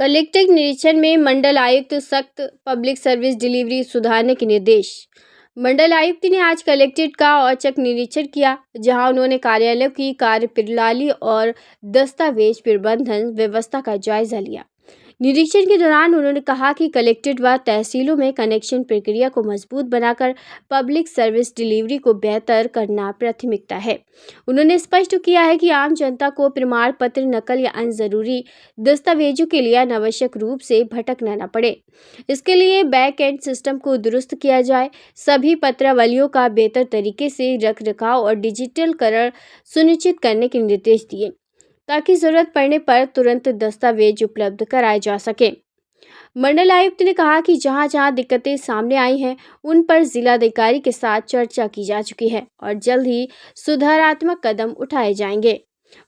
Collector निरीक्षण में मंडल आयुक्त सख्त, पब्लिक सर्विस डिलीवरी सुधारने के निर्देश। मंडल आयुक्त ने आज कलेक्ट्रेट का औचक निरीक्षण किया, जहां उन्होंने कार्यालयों की कार्य प्रणाली और दस्तावेज प्रबंधन व्यवस्था का जायजा लिया। निरीक्षण के दौरान उन्होंने कहा कि कलेक्ट्रेट व तहसीलों में कनेक्शन प्रक्रिया को मजबूत बनाकर पब्लिक सर्विस डिलीवरी को बेहतर करना प्राथमिकता है। उन्होंने स्पष्ट किया है कि आम जनता को प्रमाण पत्र, नकल या अन्य जरूरी दस्तावेजों के लिए अनावश्यक रूप से भटकना न पड़े। इसके लिए बैक एंड सिस्टम को दुरुस्त किया जाए, सभी पत्रावलियों का बेहतर तरीके से रख रखाव और डिजिटलीकरण सुनिश्चित करने के निर्देश दिए, ताकि जरूरत पड़ने पर तुरंत दस्तावेज उपलब्ध कराए जा सके। मंडल आयुक्त ने कहा कि जहां जहां दिक्कतें सामने आई हैं, उन पर जिलाधिकारी के साथ चर्चा की जा चुकी है और जल्द ही सुधारात्मक कदम उठाए जाएंगे।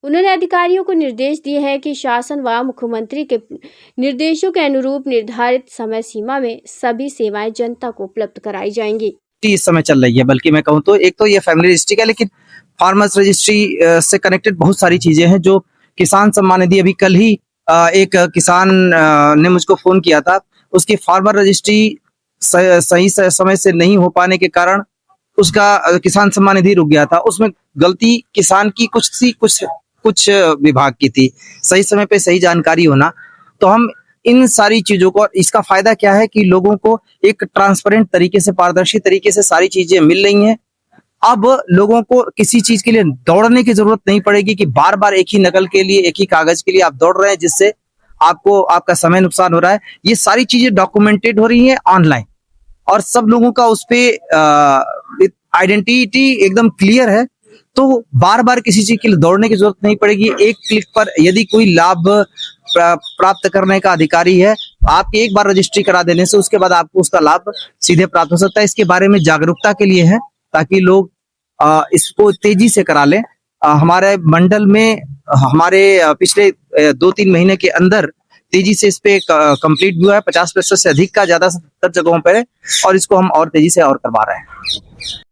उन्होंने अधिकारियों को निर्देश दिए हैं कि शासन व मुख्यमंत्री के निर्देशों के अनुरूप निर्धारित समय सीमा में सभी सेवाएं जनता को उपलब्ध कराई जाएंगी। इस समय चल रही है, बल्कि मैं कहूँ तो एक तो ये फैमिली रजिस्ट्री का, लेकिन फार्मर्स रजिस्ट्री से कनेक्टेड बहुत सारी चीजें हैं। जो किसान सम्मान निधि, अभी कल ही एक किसान ने मुझको फोन किया था, उसकी फार्मर रजिस्ट्री सही समय से नहीं हो पाने के कारण उसका किसान सम्मान निधि रुक गया था। उसमें गलती किसान की कुछ विभाग की थी। सही समय पे सही जानकारी होना, तो हम इन सारी चीजों को, इसका फायदा क्या है कि लोगों को एक ट्रांसपेरेंट तरीके से, पारदर्शी तरीके से सारी चीजें मिल रही हैं। अब लोगों को किसी चीज के लिए दौड़ने की जरूरत नहीं पड़ेगी कि बार बार एक ही नकल के लिए, एक ही कागज के लिए आप दौड़ रहे हैं, जिससे आपको आपका समय नुकसान हो रहा है। ये सारी चीजें डॉक्यूमेंटेड हो रही हैं ऑनलाइन, और सब लोगों का उस पे आइडेंटिटी एकदम क्लियर है। तो बार बार किसी चीज के लिए दौड़ने की जरूरत नहीं पड़ेगी। एक क्लिक पर यदि कोई लाभ प्राप्त करने का अधिकारी है, आप एक बार रजिस्ट्री करा देने से उसके बाद आपको उसका लाभ सीधे प्राप्त हो सकता है। इसके बारे में जागरूकता के लिए है, ताकि लोग इसको तेजी से करा लें। हमारे मंडल में हमारे पिछले 2-3 महीने के अंदर तेजी से इस पे कंप्लीट हुआ है। 50% से अधिक का ज्यादातर जगहों पर है, और इसको हम और तेजी से और करवा रहे हैं।